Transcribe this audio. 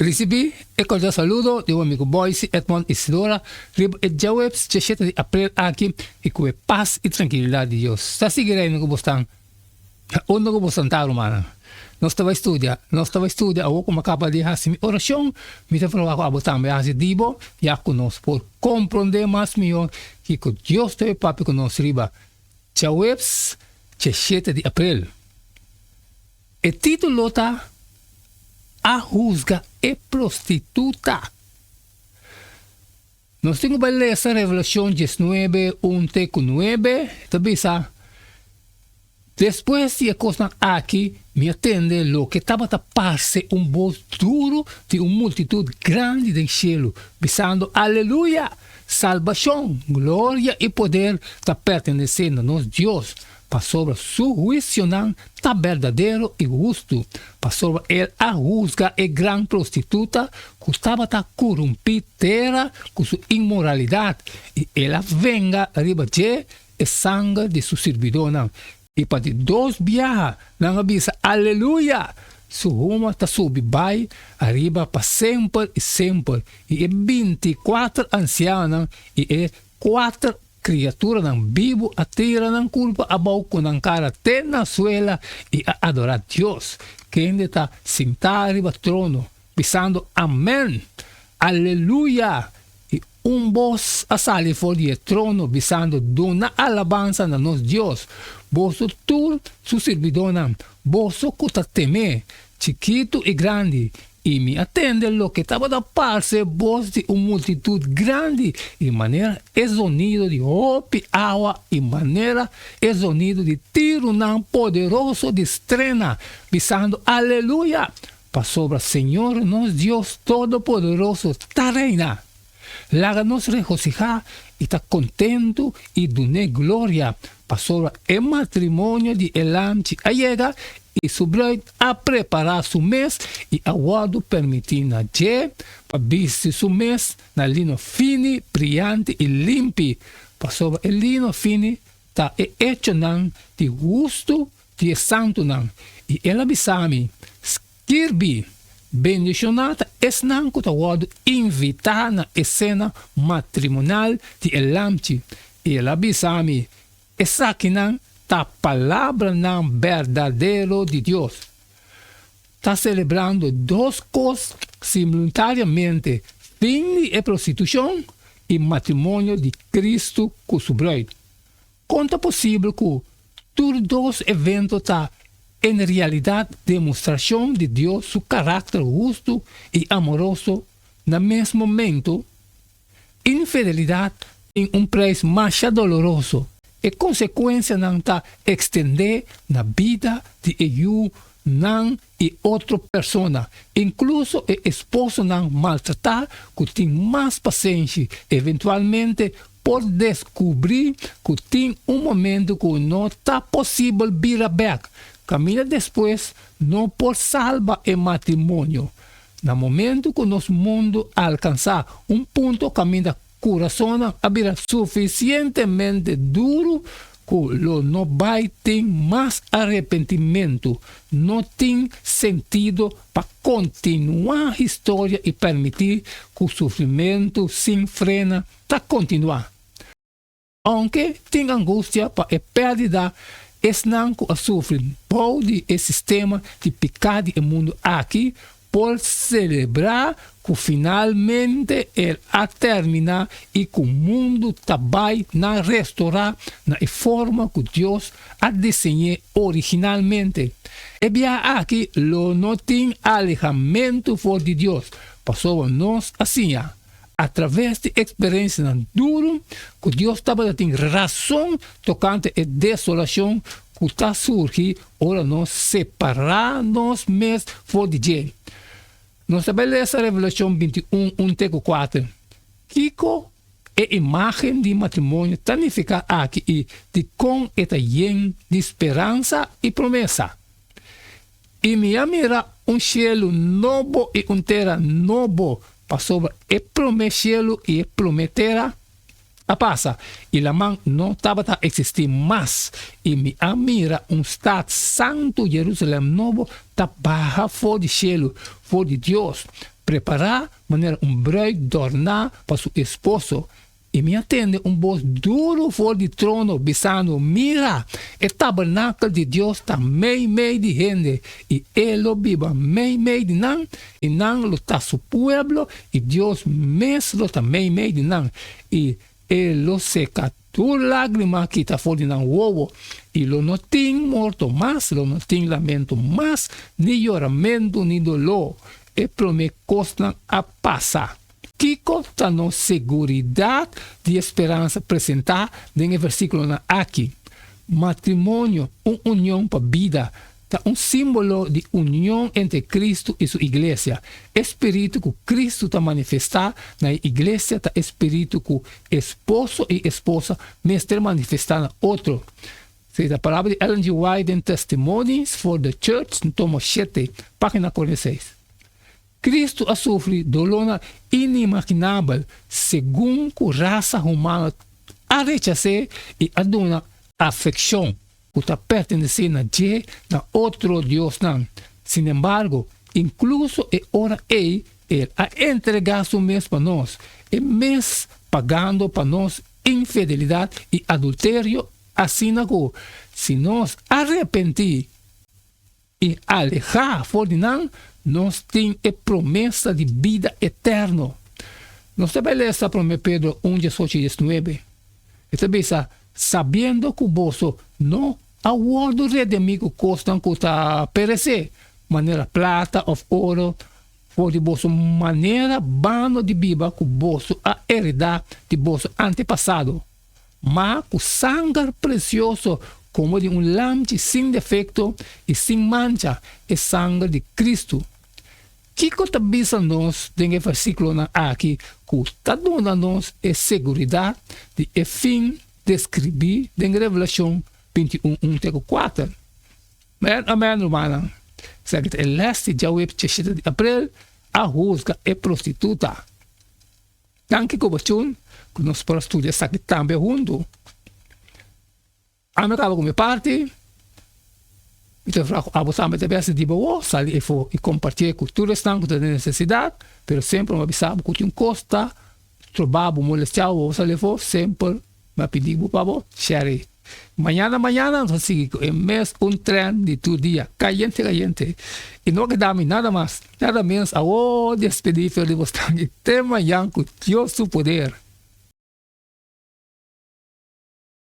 Recibi e cordial saludo de um amigo Boyce, Edmond Isidora, riba e jawebs 17 de abril aqui e com paz e tranquilidade de Deus. Está seguindo aí no Gubostan? Onde no Gubostan tá, romana? Nós estava a pouco uma capa de assim oração, me te falou a botar me assim dibo, já conosco por compreender mais melhor que Deus teve papo conosco riba. Jawebs 17 de abril. E título tá A Rusga e Prostituta. Nós temos que ler essa Revelação 19, 1-9, também sabe. Depois de coisa aqui, me atende lo que estava a passar voz duro de uma multitud grande do céu, pensando, aleluia, salvação, glória e poder está pertencendo a nós, Deus. Para sobre su juicio não está verdadeiro e justo. Para sobre ele a rusga e grande prostituta que estava a corromper terra com sua imoralidade. E ela venga arriba de e sangue de su servidor. E para de dois viaja, não avisa, aleluia. Su rumo está subi vai, arriba para sempre e sempre. E é 24 ancianos e é 4 criatura não vivo a tira não culpa a boca não cara até na suela e a adorar Deus que ainda está sentado arriba trono pisando amém aleluia e voz a salir fora do trono pisando dona alabança na nosso Deus vosso tur su servidor não vosso cuta temer chiquito e grande e me atende lo que estava da parte voz de uma multitud grande e maneira é sonido de roupa água e maneira é sonido de tiro não poderoso de estrena pisando aleluia para sobre o Senhor nosso Deus todo-poderoso está reina lá nos regocijar e está contento e dune glória para sobre o matrimônio de Elam que llega e sobre a preparar su mês e aguardo permitir na je para vestir su mês na lino fino, brilhante e limpo. Para sobre o lino fino está hecho nan de gusto de santo nan. E ela bisami, skirbi, bendicionata es nan que aguardo invitar na cena matrimonial de Elamchi. E ela bisami, essa que nan a palavra não verdadeiro de Deus. Está celebrando duas coisas simultaneamente, fim e prostituição e matrimônio de Cristo com sua noiva. Como é possível que todos dois eventos estão em realidade demonstração de Deus, seu caráter justo e amoroso, no mesmo momento, infidelidade em preço mais doloroso. E consequência não está estender na vida de eu não e outra pessoa. Incluso o esposo não maltratar, que tem mais paciência, eventualmente por descobrir que tem momento que não está possível vir back. Caminha depois, não por salvar o matrimônio. No momento que nosso mundo alcançar ponto, caminha coração abrirá suficientemente duro que não vai ter mais arrependimento, não tem sentido para continuar a história e permitir que o sofrimento sem frena para continuar. Aunque tem angústia para a perda, não a sofrer pode o sistema de pecado do mundo aqui por celebrar que finalmente ele a terminar e que o mundo vai na restaurar na forma que Deus a desenhou originalmente. E bem aqui não tem alejamento fora de Deus. Passou a nós assim, através de experiência dura, que Deus estava tendo razão tocante a desolação que está surgindo, ora nós separar nós mesmos fora de Deus. Nós sabemos essa Revelação 21, 1-4. Kiko é imagem de matrimônio significa aqui e de com esta yen de esperança e promessa. E me mira cielo novo e terra novo para sobre e cielo e prometera a passa. E la man não estava a existir mais. E me mira estado santo Jerusalém novo está barra fora de cielo, fora de Deus. preparar maneira bruid dornar para su esposo. E me atende voz duro fora de trono, bisando, mira, el tabernáculo de Dios está meio de gente, e ele lo viva meio de nan, e nan lo está su pueblo, e Dios mesmo está meio de nan, e ele lo seca tu lágrima que está fora de nan ovo, e lo não tem morto mais, lo não tem lamento mais, ni lloramento, ni dolor, e promete costa a passar. Kiko está na seguridade de esperança apresentar no versículo aqui. Matrimônio, uma união para a vida, está símbolo de união entre Cristo e sua igreja. Espírito que Cristo está manifestar na igreja, está espírito que esposo e esposa mesmo manifestar na outro. A palavra de Ellen G. White em Testimonies for the Church, no tomo 7, página 46. Cristo a sofre dolor inimaginável, segundo a raça humana a rechazar e a dar afeição, que está pertencendo a outro Deus. Sin embargo, incluso é hora ele a entregar seu mês para nós, e mês pagando para nós infidelidade e adultério, assim como se nós arrepentir e alejar fora de nós temos a promessa de vida eterna. Nós também lemos essa promessa Pedro 1:18-19. E também sabendo que você não aguarda o redimigo costam que está perecer, maneira prata ou ouro, for de vossa maneira bano de Bíblia que você a heredar de vosso antepassado, mas com sangue precioso como de lampe sem defeito e sem mancha, é sangue de Cristo. Que está dizendo nós, no versículo aqui, que está dando-nos a segurança de o fim de escrever em Revelação 21:4. Amém, irmã. Segue o leste dia 7 de abril, a rusga é prostituta. Danke que nós para estudar isso aqui também junto. Eu acabo com minha parte. Então, a você também se diboou, sabe, e compartilhar com tudo isso que tem necessidade, mas sempre me avisava que tinha costa, trabalho, molestar, você levou, sempre me pediu para você, share. Manhã, nós seguimos um trem de todo dia, caliente. E não quedamos nada mais, nada menos, a despedir de você. Até amanhã, com Deus seu poder.